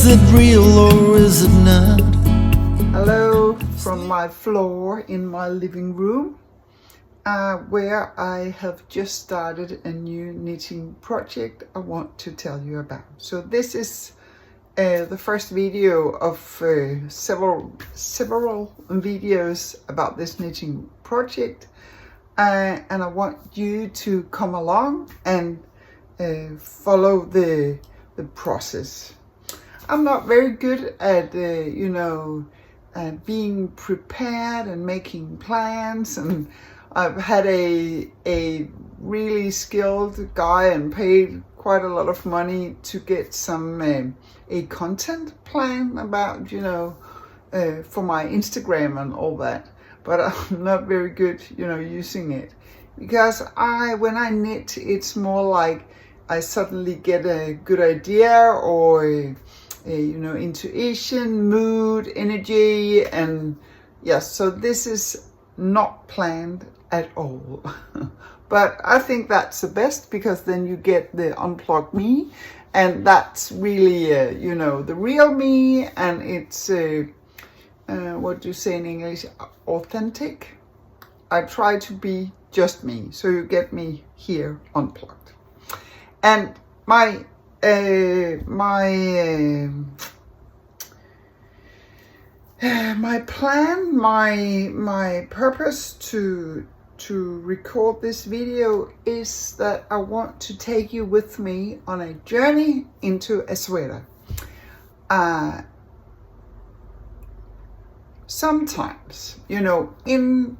it real or is it not? Hello from my floor in my living room, where I have just started a new knitting project I want to tell you about. So this is the first video of several videos about this knitting project, and I want you to come along and follow the process. I'm not very good at being prepared and making plans, and I've had a really skilled guy and paid quite a lot of money to get some a content plan about for my Instagram and all that, but I'm not very good using it, because when I knit, it's more like I suddenly get a good idea or intuition, mood, energy, and yes, so this is not planned at all. But I think that's the best, because then you get the unplugged me, and that's really the real me, and it's what do you say in English, authentic. I try to be just me, so you get me here unplugged. And my plan, my purpose to record this video is that I want to take you with me on a journey into a sweater. Sometimes, in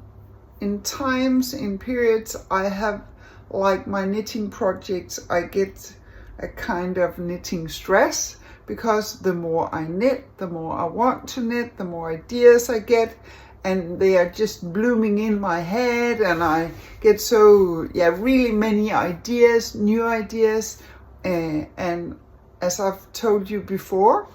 times, in periods, I have, like my knitting projects, I get a kind of knitting stress, because the more I knit, the more I want to knit, the more ideas I get, and they are just blooming in my head, and I get really many ideas, new ideas, and as I've told you before,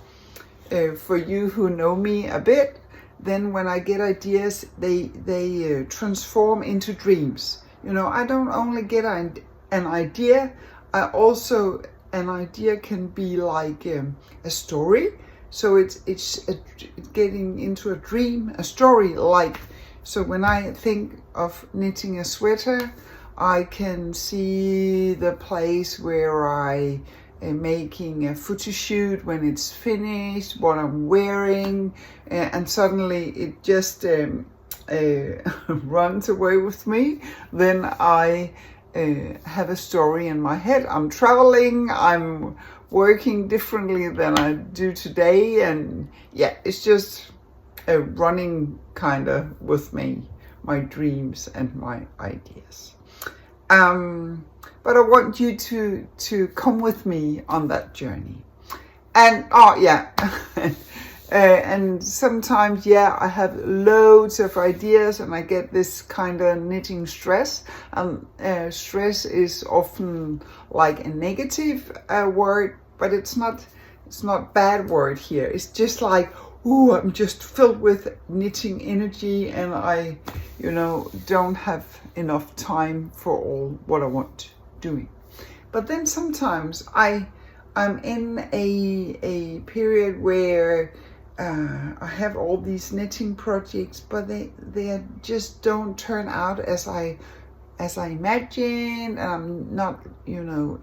for you who know me a bit, then when I get ideas, they transform into dreams. I don't only get an idea, an idea can be like a story. So it's getting into a dream, a story like. So when I think of knitting a sweater, I can see the place where I am making a photo shoot when it's finished, what I'm wearing, and suddenly it just runs away with me. Then I have a story in my head. I'm traveling, I'm working differently than I do today, and yeah, it's just running kind of with me, my dreams and my ideas. But I want you to come with me on that journey. And and sometimes, I have loads of ideas, and I get this kind of knitting stress. And stress is often like a negative word, but it's not bad word here. It's just like, I'm just filled with knitting energy, and I, don't have enough time for all what I want doing. But then sometimes I'm in a period where I have all these knitting projects, but they just don't turn out as I imagined, and I'm not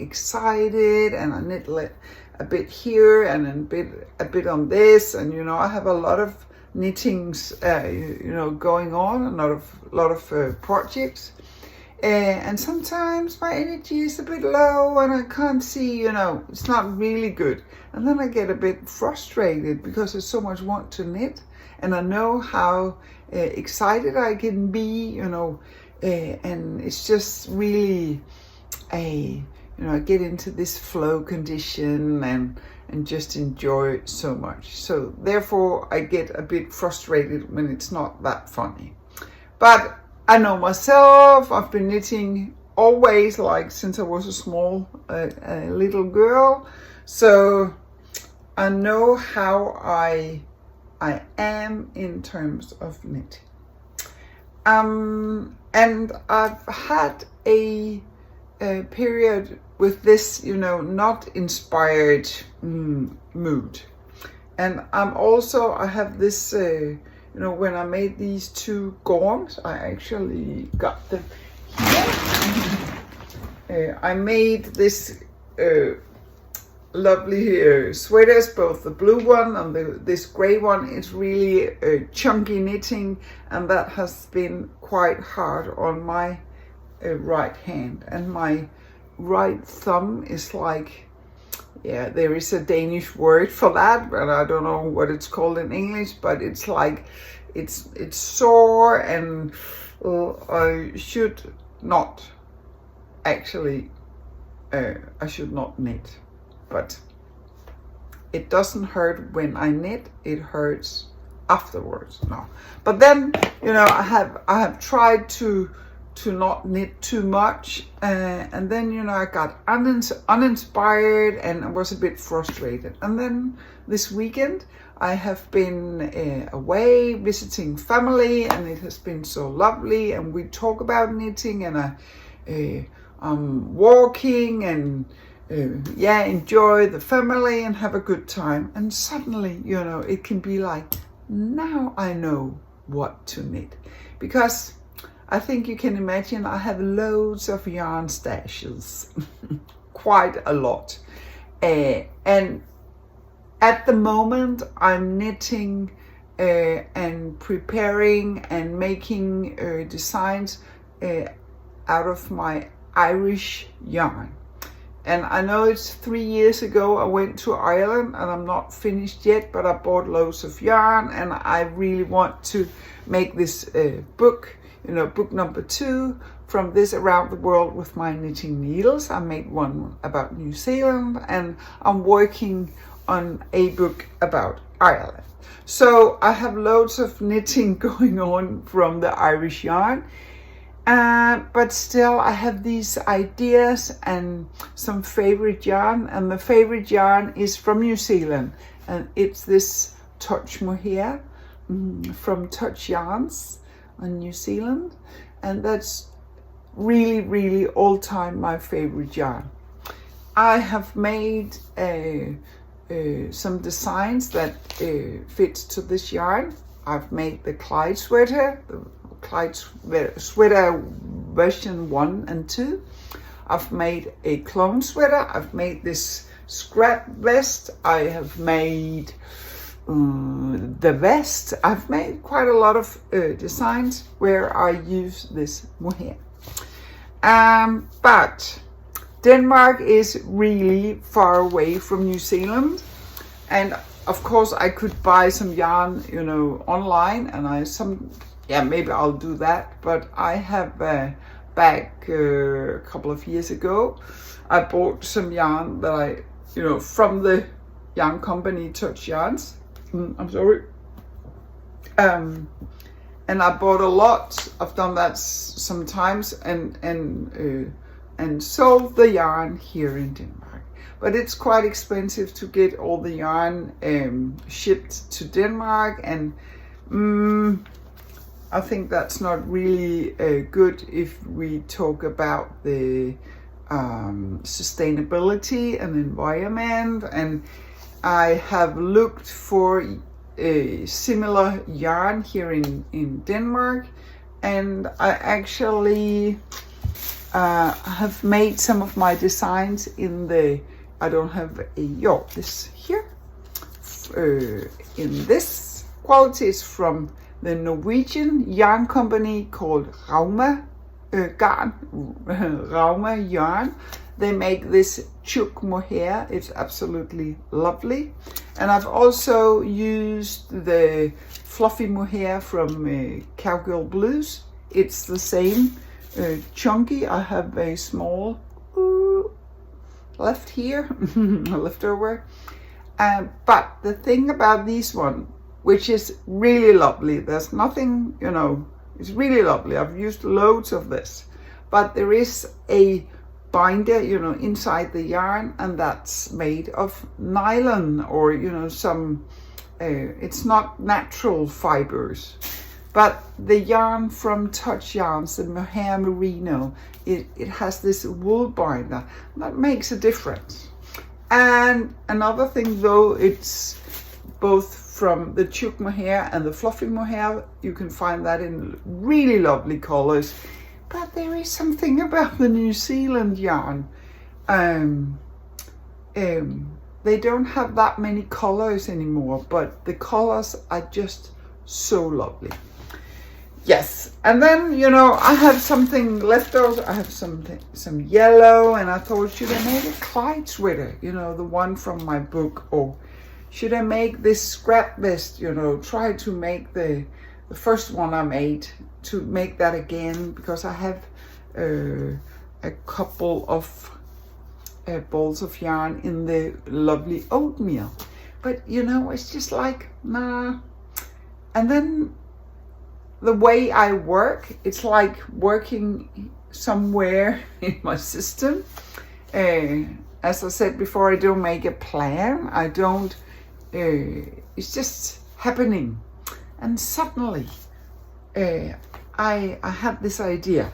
excited, and I knit a bit here and a bit on this, and I have a lot of knittings going on, a lot of projects, and sometimes my energy is a bit low, and I can't see, it's not really good. And then I get a bit frustrated, because I so much want to knit, and I know how excited I can be, and it's just really I get into this flow condition and just enjoy it so much. So therefore I get a bit frustrated when it's not that funny. But I know myself, I've been knitting always, like since I was a small little girl. So I know how I am in terms of knitting. And I've had a period with this, not inspired mood. And I have this, you know, when I made these 2 gongs, I actually got them here. I made this lovely sweaters, both the blue one and this gray one. It's really chunky knitting, and that has been quite hard on my right hand, and my right thumb is like, yeah, there is a Danish word for that, but I don't know what it's called in English, but it's like it's sore, and I should not actually I should not knit, but it doesn't hurt when I knit, it hurts afterwards. No, but then, you know, I have tried to not knit too much, and then, you know, I got uninspired and I was a bit frustrated. And then this weekend I have been away visiting family, and it has been so lovely, and we talk about knitting, and I'm walking and yeah, enjoy the family and have a good time. And suddenly, you know, it can be like, now I know what to knit, because I think you can imagine I have loads of yarn stashes, quite a lot. And at the moment I'm knitting and preparing and making designs out of my Irish yarn. And I know it's 3 years ago I went to Ireland, and I'm not finished yet, but I bought loads of yarn, and I really want to make this book, you know, book number 2 from this around the world with my knitting needles. I made one about New Zealand, and I'm working on a book about Ireland. So I have loads of knitting going on from the Irish yarn. But still I have these ideas and some favorite yarn, and the favorite yarn is from New Zealand, and it's this Touch Mohair from Touch Yarns in New Zealand, and that's really, really all time my favorite yarn. I have made some designs that fits to this yarn. I've made the Clyde sweater, Clyde sweater version 1 and 2. I've made a clone sweater. I've made this scrap vest. I have made the vest. I've made quite a lot of designs where I use this mohair. But Denmark is really far away from New Zealand, and of course I could buy some yarn, you know, online, and maybe I'll do that. But I have back a couple of years ago, I bought some yarn that I, you know, from the yarn company Touch Yarns. I'm sorry. And I bought a lot. I've done that sometimes, and sold the yarn here in Denmark. But it's quite expensive to get all the yarn shipped to Denmark, and I think that's not really good if we talk about the sustainability and environment. And I have looked for a similar yarn here in Denmark, and I actually have made some of my designs in the, I don't have this here, in this quality. Is from the Norwegian yarn company called Rauma yarn. They make this chook mohair. It's absolutely lovely. And I've also used the fluffy mohair from Cowgirl Blues. It's the same, chunky. I have a small left here, leftover. But the thing about this one, which is really lovely, there's nothing, you know, it's really lovely. I've used loads of this, but there is a binder, you know, inside the yarn, and that's made of nylon, or, you know, some it's not natural fibers. But the yarn from Touch Yarns, the mohair merino, it has this wool binder that makes a difference. And another thing though, it's both from the tube mohair and the fluffy mohair. You can find that in really lovely colors. But there is something about the New Zealand yarn. They don't have that many colors anymore, but the colors are just so lovely. Yes, and then, you know, I have something left over. I have some yellow, and I thought, should I make a Clyde sweater? You know, the one from my book, or should I make this scrap vest? You know, try to make the first one I made, to make that again, because I have a couple of balls of yarn in the lovely oatmeal. But you know, it's just like, nah. And then the way I work, it's like working somewhere in my system. As I said before, I don't make a plan. I don't, it's just happening. And suddenly I had this idea,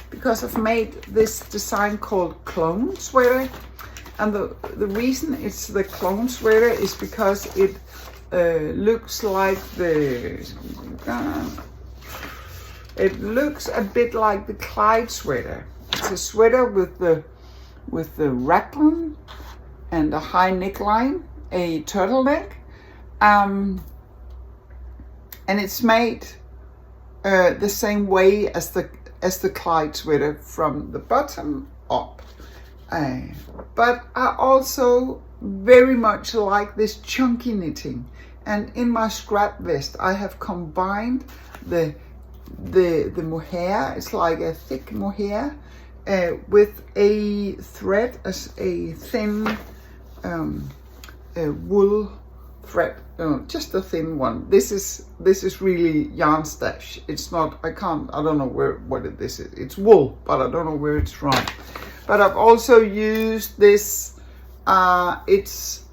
because I've made this design called clone sweater. And the reason it's the clone sweater is because it looks like it looks a bit like the Clyde sweater. It's a sweater with the raglan and a high neckline, a turtleneck, and it's made the same way as the Clyde sweater from the bottom up. But I also very much like this chunky knitting, and in my scrap vest I have combined the mohair. It's like a thick mohair with a thread, as a thin wool thread, just a thin one. This is really yarn stash. It's not, I don't know what this is. It's wool, but I don't know where it's from. But I've also used this, it's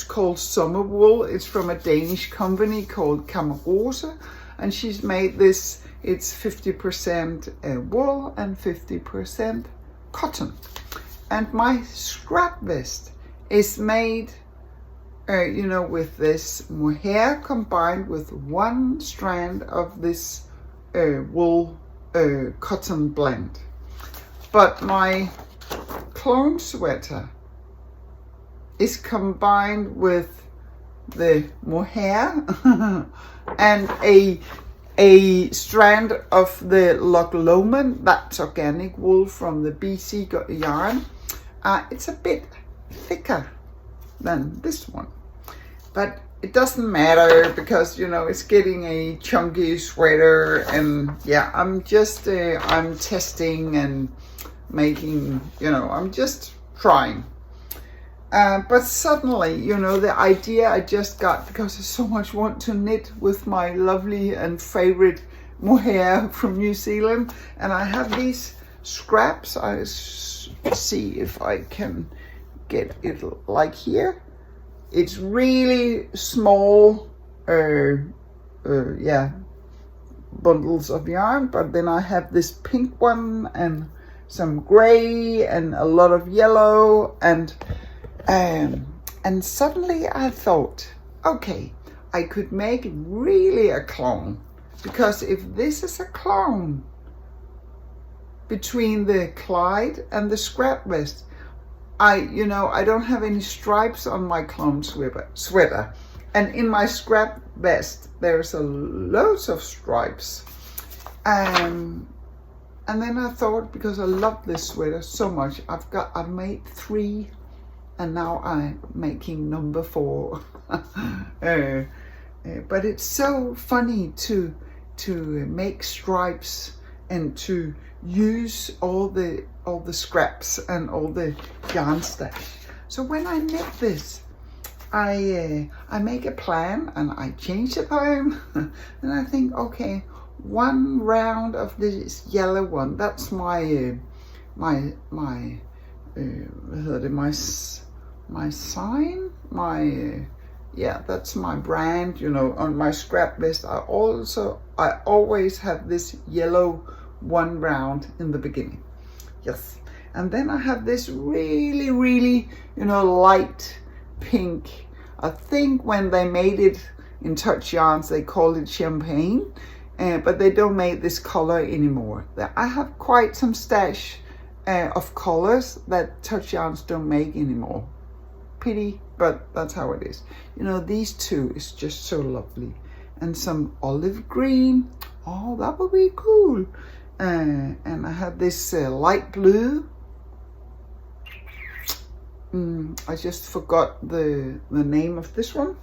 called summer wool. It's from a Danish company called PROCES, and she's made this. It's 50% wool and 50% cotton. And my scrap vest is made, you know, with this mohair combined with one strand of this wool cotton blend. But my clone sweater is combined with the mohair and a strand of the Loch Lomond, that's organic wool from the BC yarn. It's a bit thicker than this one, but it doesn't matter, because you know, it's getting a chunky sweater. And yeah, I'm just I'm testing and making, you know, I'm just trying. But suddenly, you know, the idea I just got, because I so much want to knit with my lovely and favorite mohair from New Zealand, and I have these scraps. I see if I can get it like here. It's really small, yeah, bundles of yarn. But then I have this pink one and some gray and a lot of yellow, and suddenly I thought, okay, I could make really a clone, because if this is a clone between the Clyde and the scrap vest, you know, I don't have any stripes on my clone sweater, and in my scrap vest there's loads of stripes. And then I thought, because I love this sweater so much, I've made 3, and now I'm making number 4. But it's so funny to make stripes and to use all the scraps and all the yarn stash. So when I knit this, I make a plan and I change the time, and I think, okay, 1 round of this yellow one, that's my sign, yeah, that's my brand, you know, on my scrap vest. I always have this yellow 1 round in the beginning. Yes. And then I have this really, really, you know, light pink. I think when they made it in touch yarns, they called it champagne, but they don't make this color anymore. I have quite some stash of colors that touch yarns don't make anymore. Pity, but that's how it is. You know, these two is just so lovely. And some olive green. Oh, that would be cool. And I have this light blue. I just forgot the name of this one.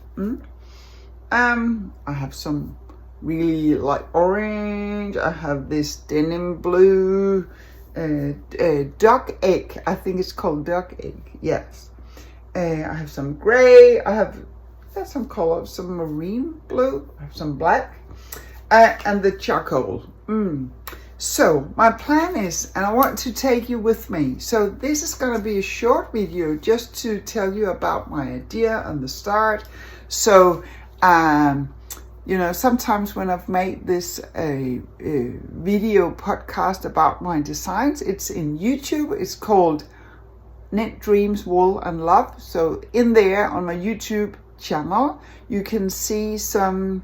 I have some really light orange. I have this denim blue, duck egg. I think it's called duck egg. Yes. I have some gray. I have some color, some marine blue. I have some black, and the charcoal. So my plan is, and I want to take you with me. So this is going to be a short video just to tell you about my idea and the start. So, you know, sometimes when I've made this a video podcast about my designs, it's in YouTube. It's called Knit Dreams, Wool and Love. So in there on my YouTube channel, you can see some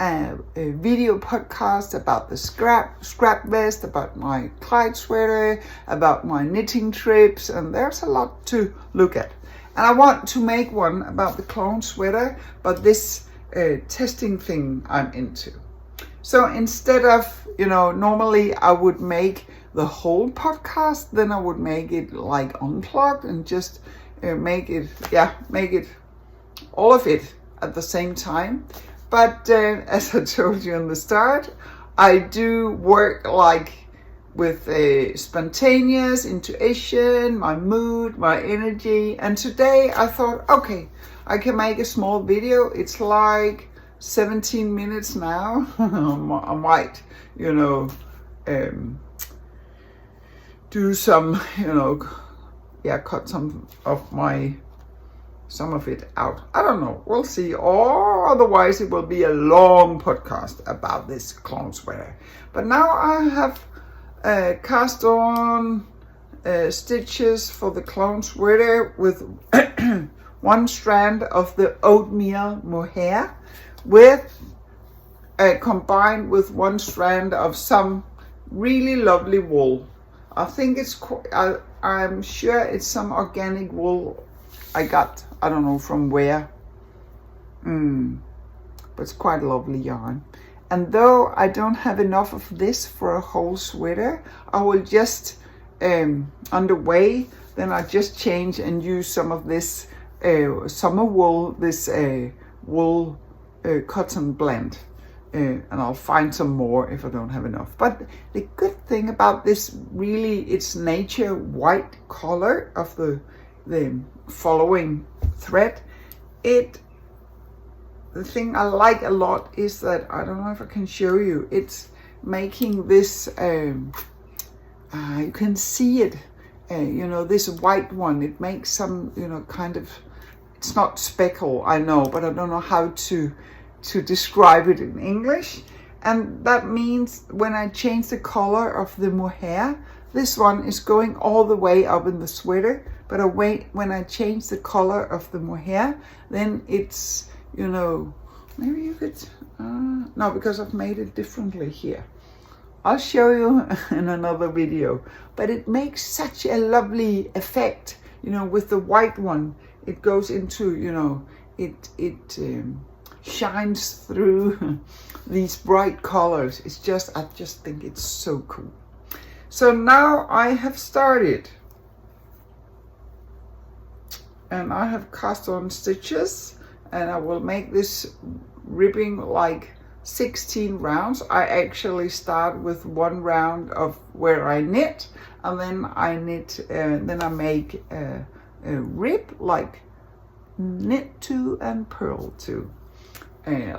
a video podcast about the scrap vest, about my Clyde sweater, about my knitting trips, and there's a lot to look at. And I want to make one about the clone sweater, but this testing thing I'm into. So instead of, you know, normally I would make the whole podcast, then I would make it like unplugged and just make it all of it at the same time. But as I told you in the start, I do work like with a spontaneous intuition, my mood, my energy. And today I thought, okay, I can make a small video. It's like 17 minutes now. I might, you know, do some, you know, cut some of it out. I don't know. We'll see. Or otherwise it will be a long podcast about this clone sweater. But now I have cast on stitches for the clone sweater with one strand of the oatmeal mohair with combined with one strand of some really lovely wool. I think it's I'm sure it's some organic wool I got, I don't know from where, but it's quite a lovely yarn. And though I don't have enough of this for a whole sweater, I will just on the way, then I just change and use some of this summer wool, this wool cotton blend, and I'll find some more if I don't have enough. But the good thing about this, really, it's nature white color of the following thread. The thing I like a lot is that, I don't know if I can show you, it's making this, you can see it, you know, this white one, it makes some, you know, kind of, it's not speckle, I know, but I don't know how to describe it in English. And that means when I change the color of the mohair, this one is going all the way up in the sweater, but when I change the color of the mohair, then it's, you know, maybe you could, no, because I've made it differently here. I'll show you in another video, but it makes such a lovely effect, you know, with the white one. It goes into, you know, it shines through these bright colors. It's just, I just think it's so cool. So now I have started, and I have cast on stitches, and I will make this ribbing like 16 rounds. I actually start with one round of where I knit, and then I knit, then I make a rib, like knit 2 and purl 2,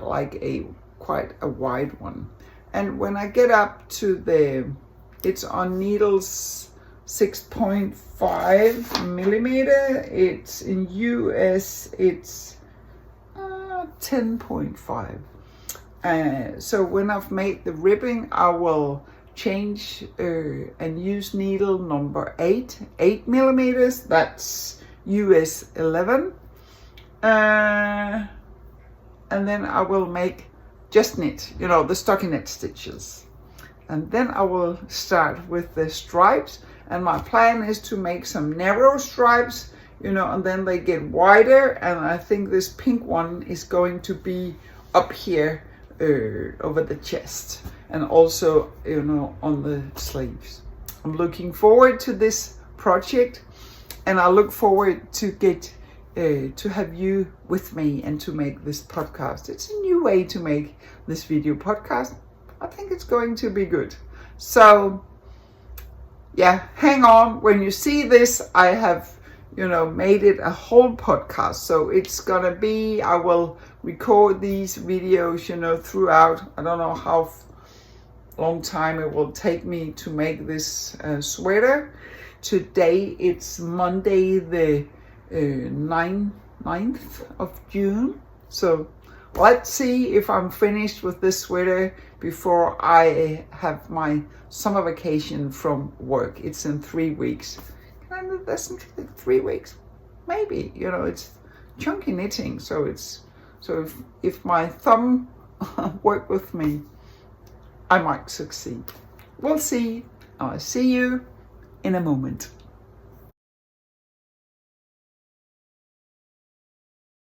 like quite a wide one. And when I get up to it's on needles 6.5 millimeter. It's in US, it's 10.5. So when I've made the ribbing, I will change and use needle number 8 millimeters. That's US 11. and then I will make just knit, you know, the stockinette stitches. And then I will start with the stripes, and my plan is to make some narrow stripes, you know, and then they get wider, and I think this pink one is going to be up here over the chest, and also, you know, on the sleeves. I'm looking forward to this project, and I look forward to get to have you with me and to make this podcast. It's a new way to make this video podcast. I think it's going to be good. So yeah, hang on. When you see this, I have, you know, made it a whole podcast. So it's gonna be, I will record these videos, you know, throughout. I don't know how long time it will take me to make this sweater. Today it's Monday the 9th of June. So let's see if I'm finished with this sweater before I have my summer vacation from work. It's in 3 weeks. That's in 3 weeks, maybe. You know, it's chunky knitting, so if my thumb work with me, I might succeed. We'll see. I'll see you in a moment.